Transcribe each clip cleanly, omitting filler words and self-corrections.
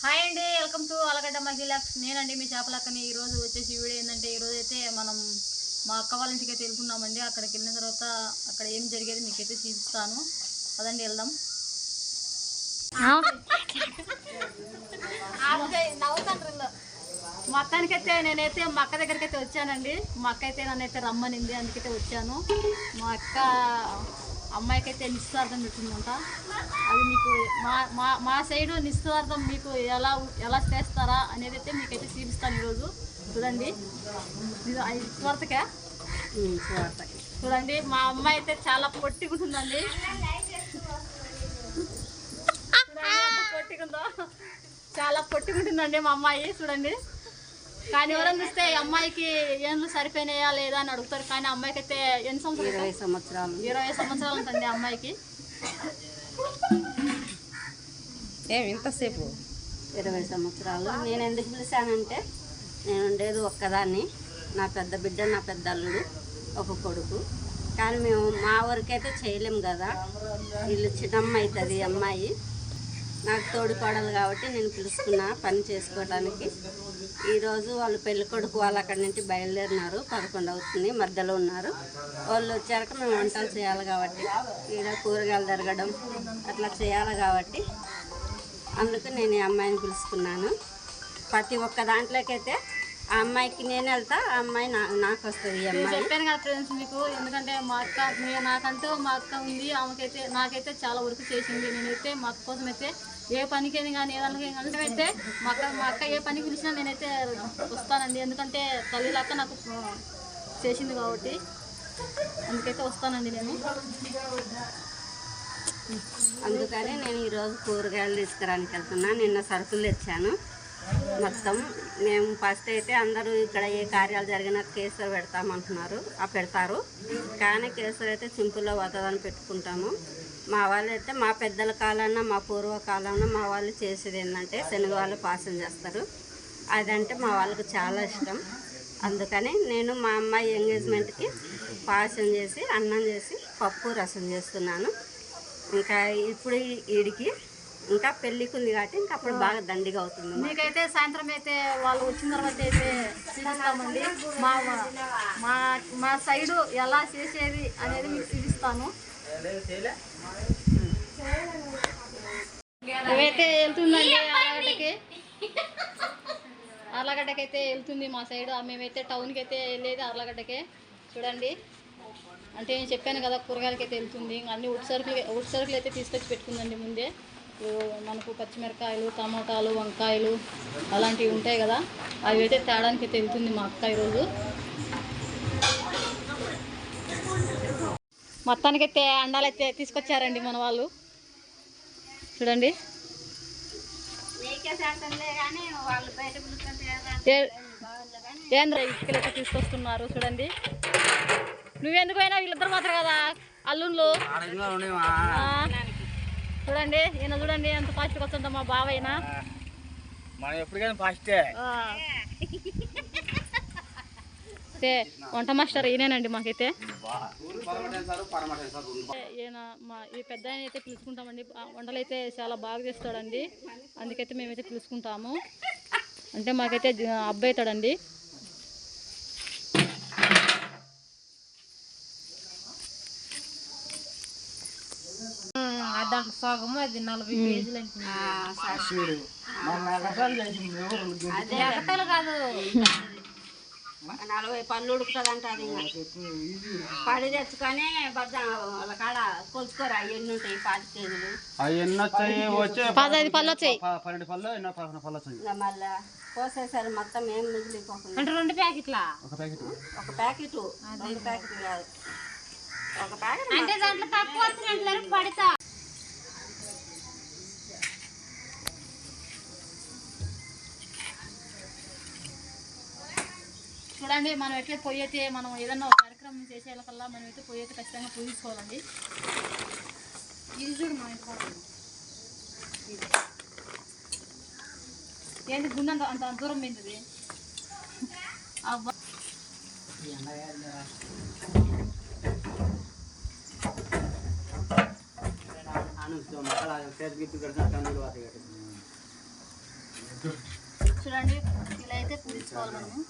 Hi అండి, welcome to Allagadda మహిళాక్స్. నేనండి మీ చేపలక్కని. ఈరోజు వచ్చేసి వీడియో ఏంటంటే, ఈరోజు అయితే మనం మా అక్క వాళ్ళ ఇంటికి అయితే వెళ్తున్నామండి. అక్కడికి వెళ్ళిన తర్వాత అక్కడ ఏం జరిగేది మీకైతే చూపిస్తాను. అదండి వెళ్దాం. మొత్తానికైతే నేనైతే మా అక్క దగ్గరికి అయితే వచ్చానండి. మా అక్క అయితే నన్నైతే రమ్మనింది, అందుకైతే వచ్చాను. మా అక్క అమ్మాయికి అయితే నిశ్చితార్థం పెట్టిందంట. అది మీకు మా సైడు నిశ్చితార్థం మీకు ఎలా చేస్తారా అనేది అయితే మీకైతే చూపిస్తాను ఈరోజు. చూడండి, స్వార్థకే చూడండి. మా అమ్మాయి అయితే చాలా పొట్టిగుంటుందండి. పొట్టిగుందో, చాలా పొట్టిగుంటుందండి మా అమ్మాయి. చూడండి, కానీ ఎవరైనా చూస్తే అమ్మాయికి ఏండ్లు సరిపోయినాయా లేదా అని అడుగుతారు. కానీ అమ్మాయికి అయితే ఎన్ని సంవత్సరాలు? 20 సంవత్సరాలు ఉంటుంది అమ్మాయికి. ఇంతసేపు 20 సంవత్సరాలు. నేను ఎందుకు పిలిచానంటే, నేను ఉండేది ఒక్కదాన్ని. నా పెద్ద బిడ్డ, నా పెద్ద అల్లుడు, ఒక కొడుకు. కానీ మేము మా వరకైతే చేయలేము కదా. వీళ్ళు చిన్నమ్మ అవుతుంది అమ్మాయి. నాకు తోడుకోడలు కాబట్టి నేను పిలుచుకున్నా పని చేసుకోవడానికి. ఈరోజు వాళ్ళు పెళ్లి కొడుకు వాళ్ళు అక్కడి నుంచి బయలుదేరినారు. 11 అవుతుంది, మధ్యలో ఉన్నారు. వాళ్ళు వచ్చాక మేము వంటలు చేయాలి కాబట్టి, ఈడ కూరగాయలు తరగడం అట్లా చేయాలి కాబట్టి అందుకు నేను ఈ అమ్మాయిని పిలుచుకున్నాను. ప్రతి ఒక్క దాంట్లోకైతే ఆ అమ్మాయికి నేను వెళ్తా, ఆ అమ్మాయి నాకు వస్తుంది. ఈ అమ్మాయి చెప్పాను కదా ఫ్రెండ్స్ మీకు. ఎందుకంటే మా అక్క నాకంటూ మా అక్క ఉంది. ఆమెకైతే నాకైతే చాలా వర్క్ చేసింది. నేనైతే మా అక్క కోసం అయితే ఏ పనికైనా కానీ ఏదానికి అయితే మా అక్క ఏ పనికి పిలిచినా నేనైతే వస్తానండి. ఎందుకంటే తల్లిలాక్క నాకు చేసింది కాబట్టి అందుకైతే వస్తానండి నేను. అందుకని నేను ఈరోజు కూరగాయలు తీసుకురానికి వెళ్తున్నాను. నిన్న సరుకులు తెచ్చాను మొత్తం. మేము ఫస్ట్ అయితే అందరూ ఇక్కడ ఏ కార్యాలు జరిగినా కేసరి పెడతామంటున్నారు, పెడతారు. కానీ కేసరి అయితే సింపుల్లో వదలని పెట్టుకుంటాము. మా వాళ్ళు అయితే మా పెద్దల కాలంలో, మా పూర్వకాలంలో మా వాళ్ళు చేసేది ఏంటంటే శనగవాళ్ళు పాయసం చేస్తారు. అదంటే మా వాళ్ళకి చాలా ఇష్టం. అందుకని నేను మా అమ్మాయి ఎంగేజ్మెంట్కి పాయసం చేసి, అన్నం చేసి, పప్పు రసం చేస్తున్నాను. ఇంకా ఇప్పుడు వీడికి ఇంకా పెళ్ళికి ఉంది కాబట్టి ఇంకా అప్పుడు బాగా దండిగా అవుతుంది. మీకైతే సాయంత్రం అయితే వాళ్ళు వచ్చిన తర్వాత అయితే చూపిస్తామండి. మా సైడు ఎలా చేసేది అనేది మీకు చూపిస్తాను. ఇవైతే వెళ్తుందండి అర్లగడ్డకి అయితే వెళ్తుంది మా సైడు. మేమైతే టౌన్కి అయితే వెళ్ళేది అర్లగడ్డకే. చూడండి, అంటే నేను చెప్పాను కదా కూరగాయలకి అయితే వెళ్తుంది. ఇంకా అన్ని ఉట్టి సరుకులు అయితే తీసుకొచ్చి పెట్టుకుందండి ముందే. మనకు పచ్చిమిరకాయలు, టమాటాలు, వంకాయలు అలాంటివి ఉంటాయి కదా, అవి అయితే తేడానికి అయితే వెళ్తుంది మా అక్క ఈరోజు. మొత్తానికైతే అండాలైతే తీసుకొచ్చారండి మన వాళ్ళు. చూడండి, ఏంద్ర ఇటుకలైతే తీసుకొస్తున్నారు. చూడండి, నువ్వెందుకు పోయినా వీళ్ళిద్దరు మాత్రం కదా అల్లుళ్ళు. చూడండి, ఈయన చూడండి ఎంత ఫాస్ట్గా వస్తుందో మా బావైనా. మనం ఎప్పటికైనా ఫాస్టే. వంట మాస్టర్ ఈయనేనండి మాకైతే. ఈయన ఈ పెద్ద ఆయన అయితే పిలుచుకుంటామండి. వంటలు అయితే చాలా బాగా చేస్తాడండి. అందుకైతే మేమైతే పిలుచుకుంటాము. అంటే మాకైతే అబ్బాయి అవుతాడండి. దాంట్లో సగము అది 40 కేజీలు ఎగటలు కాదు, 40 పళ్ళు ఉడుకుతుందంట. అది పడి తెచ్చుకొని వాళ్ళ కాడ కొలుచుకోరు. అవన్నీ ఉంటాయి 5 కేజీలు. మళ్ళా పోసేసారు మొత్తం ఏం మిగిలిపోకుండా. అంటే 2 ప్యాకెట్లా? ఒక ప్యాకెట్ 2 ప్యాకెట్లు కాదు, ఒక ప్యాకెట్. అంటే దాంట్లో తక్కువ వచ్చినట్లు పడతా. చూడండి, మనం ఎట్లా పొయ్యి అయితే మనం ఏదన్నా ఒక కార్యక్రమం చేసేకల్లా మనం అయితే పొయ్యి అయితే ఖచ్చితంగా పూజించుకోవాలండి. ఇది చూడు మా ఇంట్లో ఏంటి గుండె అంత దూరం పోయింది. అబ్బా, చూడండి ఇలా అయితే పూజించుకోవాలి మనము.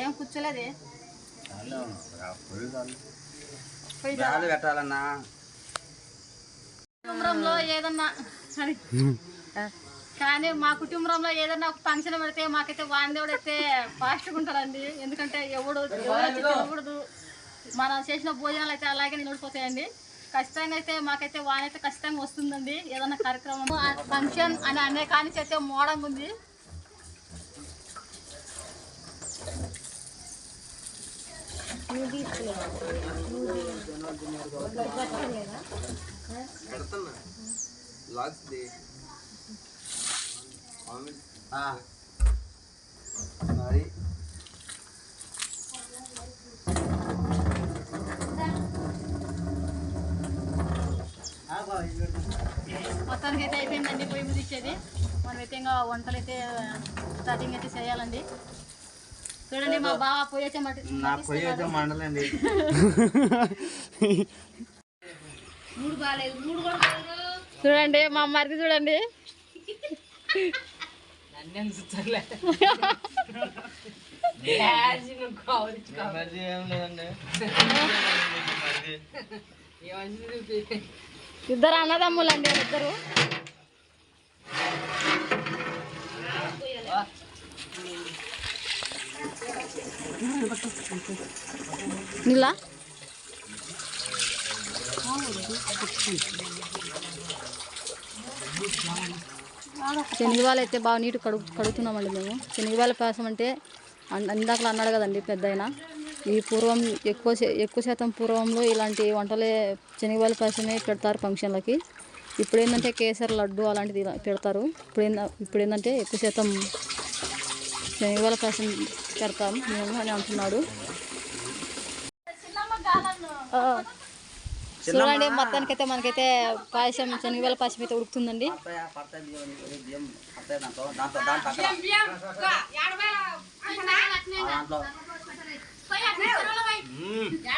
ఏం కూర్చోలేదే పెట్టాలన్నా కుటుంబంలో ఏదన్నా కానీ మా కుటుంబంలో ఏదన్నా ఒక ఫంక్షన్ పెడితే మాకైతే వాందేవుడు అయితే ఫాస్ట్గా ఉంటారండి. ఎందుకంటే ఎవడు తినకూడదు, మనం చేసిన భోజనాలు అయితే అలాగే నిలబడిపోతాయండి. ఖచ్చితంగా అయితే మాకైతే వాన్ అయితే ఖచ్చితంగా వస్తుందండి. ఏదన్నా కార్యక్రమం ఫంక్షన్ అని అనే కానీ అయితే మోడంగా ఉంది. మొత్తానికి అయితే అయిపోయిందండి పొయ్యి మీద ఇచ్చేది. మనమైతే ఇంకా వంటలు అయితే స్టార్టింగ్ అయితే చేయాలండి. చూడండి మా బావ పొయ్యి అయితే మండలండి. చూడండి మా మరిది చూడండి ఇద్దరు అన్నదమ్ములండి ఇద్దరు. నీలా శనగవాళ్ళు అయితే బాగా నీటు కడుగుతున్నామండి మేము. శనగవాళ్ళ పాయసం అంటే ఇందాకలా అన్నాడు కదండి పెద్ద ఆయన, ఈ పూర్వం ఎక్కువ శాతం పూర్వంలో ఇలాంటి వంటలే శనగవాళ్ళ పాయసమే పెడతారు ఫంక్షన్లకి. ఇప్పుడు ఏంటంటే కేసరి లడ్డు అలాంటిది పెడతారు. ఇప్పుడు ఏంటంటే ఎక్కువ శాతం శనగవాళ్ళ పాయసం పెడతాం మేము అని అంటున్నాడు. చూడండి మొత్తానికైతే మనకైతే పాయసం శనగవాళ్ళ పాయసం అయితే ఉడుకుతుందండి.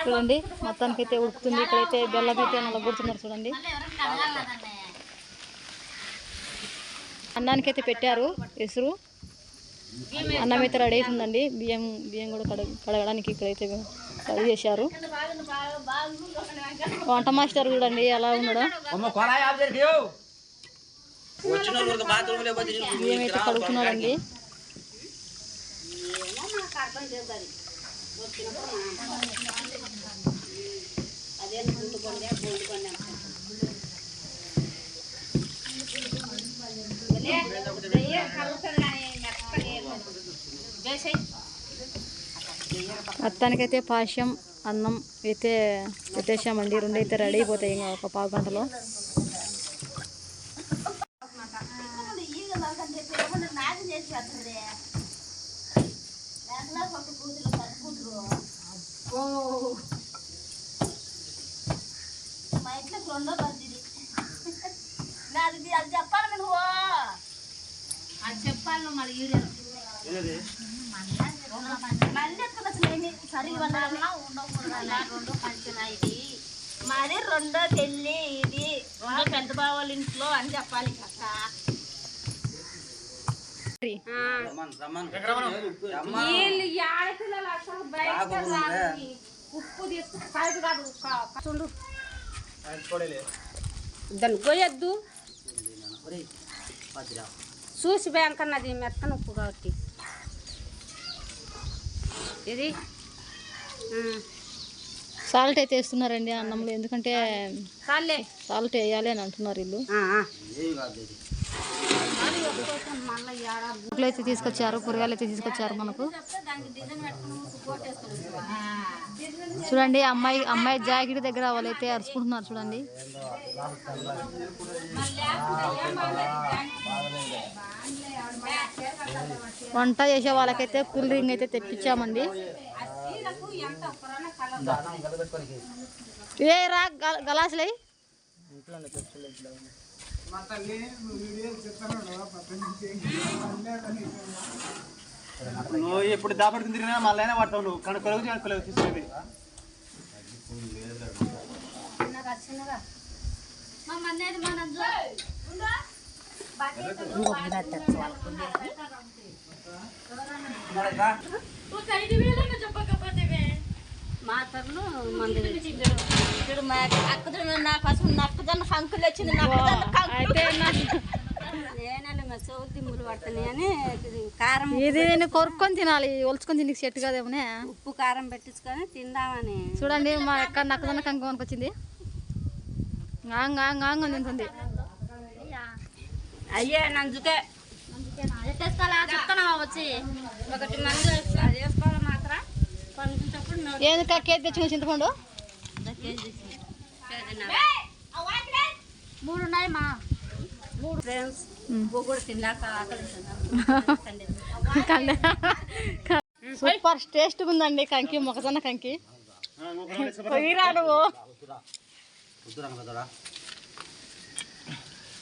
చూడండి మొత్తానికైతే ఉడుకుతుంది. ఇక్కడైతే బెల్లం అయితే నల్లగొడుతున్నారు చూడండి. అన్నానికైతే పెట్టారు ఎసురు. అన్నం అయితే రెడీ అవుతుందండి. బియ్యం కూడా కడగడానికి ఇక్కడైతే రెడీ చేశారు. వంట మాస్టర్ చూడండి ఎలా ఉన్నాడో. బియ్యం అయితే కడుగుతున్నాడండి. మొత్తానికైతే పాయసం అన్నం అయితే పెట్టేసామండి. రెండు అయితే రెడీ అయిపోతాయి ఇంకా ఒక పావు గంటలో. చెప్పాలి మళ్ళీ రెండు పంచిన ఇది మరి రెండో తెల్లి ఇది రెండో పెద్ద బావాళ్ళ ఇంట్లో అని చెప్పాలి అక్క. ఉప్పు తీసుకు కాదు చూడు దాన్ని గొయ్యద్దు చూసి బ్యాంక్ అన్నది మెత్తన ఉప్పు కాబట్టి ఇది సాల్ట్ అయితే వేస్తున్నారండి అన్నంలో. ఎందుకంటే సాల్ట్ వేయాలి అని అంటున్నారు వీళ్ళు. ముక్కలు అయితే తీసుకొచ్చారు, కూరగాయలు అయితే తీసుకొచ్చారు మనకు. చూడండి అమ్మాయి జాకెట్ దగ్గర వాళ్ళైతే అరుచుకుంటున్నారు చూడండి. వంట చేసే వాళ్ళకైతే కూల్ డ్రింక్ అయితే తెప్పించామండి. ఏ రా గలాసులే నువ్వు ఎప్పుడు దాపడుకుని తిరిగినా మళ్ళీ అయినా పడతావు నువ్వు కానీ కొలుగు తీసుకునేది మాటలు మంది ఇప్పుడు మా అక్కజొన్న నాకు అసలు నక్కజొన్న కంకులు వచ్చింది అయితే నేనే చెవు తిమ్ములు పడుతున్నాయి అని కారం ఇది నేను కొరుక్కొని తినాలి ఒలుచుకొని తిని సెట్ కాదేమోనే. ఉప్పు కారం పెట్టించుకొని తిందామని. చూడండి మా ఎక్కడ నక్కదన్న కంకు కొనుకొచ్చింది ఆంగ్ తింటుంది. అయ్యే నంజుకే చెప్తానా వచ్చి ఒకటి మంది అది వేసుకోవాలి మాత్రం పండుకునేటప్పుడు ఏందుక కేజీ తెచ్చుకుని చింతపండు 3 ఉన్నాయి మా 3 ఫ్రెండ్స్ కూడా తిన్నాక సూపర్ టేస్ట్ ఉందండి కంకి మొక్కజొన్న కంకి. పోయిరా నువ్వు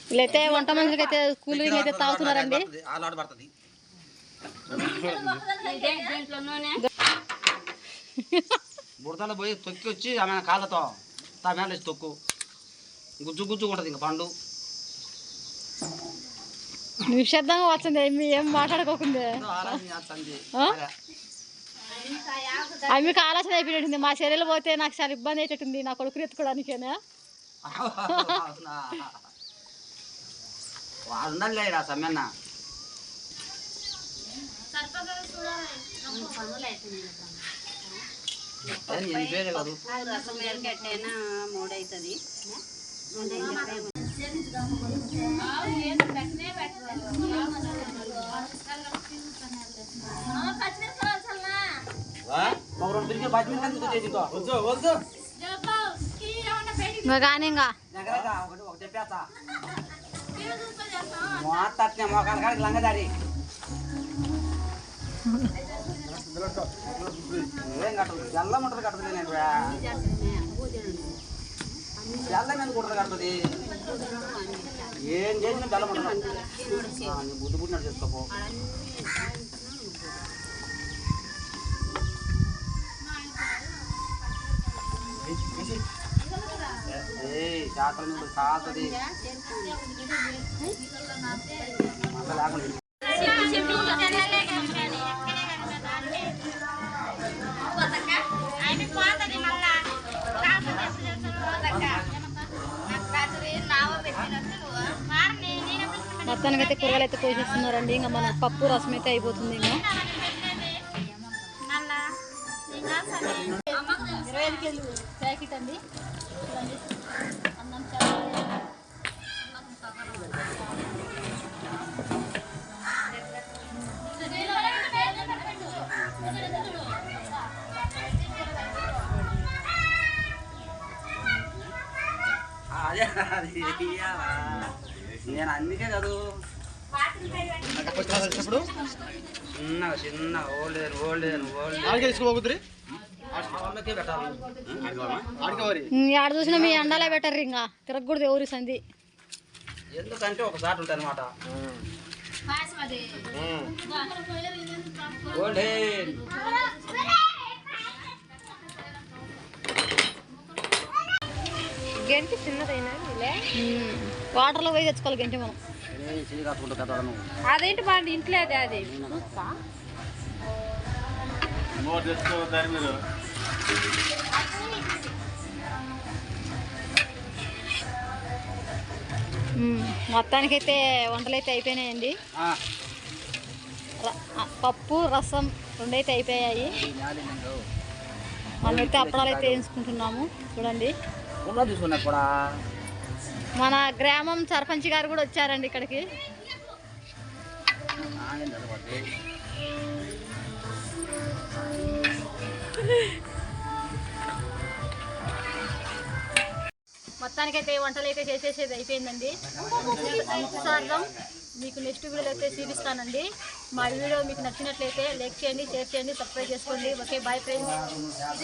వీళ్ళైతే వంట మనుషులకి అయితే కూలింగ్ అయితే తాగుతున్నారండి. బుడతలో పోయి తొక్కి వచ్చి ఆమె కాళ్ళతో తామేళ తొక్కు గుజ్జు గుజ్జు ఉంటుంది ఇంకా పండు నిశ్శబ్దంగా వచ్చింది ఏం మాట్లాడుకోకుండా. అవి మీకు ఆలోచన అయిపోయినట్టుంది. మా చర్యలు పోతే నాకు చాలా ఇబ్బంది అయ్యేటట్టుంది నా కొడుకుని ఎత్తుకోవడానికేనా. ఉండాలిరా సమ్మెన్న పేరే కాదు రసం ఎరగట్టైనా 3 అవుతుంది. కానీ ఇంకా లంగదారి ఏం కట్టదు జల్లం ఉంటుంది కట్టదు నేను జల్లం ఎందుకు కుట్టదు కడుతుంది ఏం చేసినా జల్లం ఉంటుంది బుద్ధి పుట్టినట్టు చేసుకోపో. శాతం కాస్తుంది మొత్తానికి అయితే కూరగాయలు అయితే కోసేస్తున్నారండి. ఇంకా మన పప్పు రసం అయితే అయిపోతుంది. ఇంకా 25 కేజీలు ప్యాకెట్ అండి. అన్నం నేను అందుకే కాదు చిన్న చిన్న ఆడ చూసినా మీ అండాలే పెట్టరు ఇంకా తిరగకూడదు ఎవరి సంధి. ఎందుకంటే ఒకసారి ఉంటాయి అనమాట. గంటి చిన్నదైనా వాటర్లో పోయి తెచ్చుకోవాలి గంటి మనం. అదేంటి మా ఇంట్లో అది మొత్తానికైతే వంటలు అయితే అయిపోయినాయండి. పప్పు రసం 2 అయితే అయిపోయాయి. మనమైతే అప్పడాలు అయితే వేసుకుంటున్నాము. చూడండి మన గ్రామం సర్పంచ్ గారు కూడా వచ్చారండి ఇక్కడికి. మొత్తానికైతే వంటలు అయితే చేసేసేది అయిపోయిందండి. స్వాగతం. మీకు నెక్స్ట్ వీడియోలో అయితే చూపిస్తానండి. మా వీడియో మీకు నచ్చినట్లయితే లైక్ చేయండి, షేర్ చేయండి, సబ్స్క్రైబ్ చేసుకోండి. Okay, bye friends.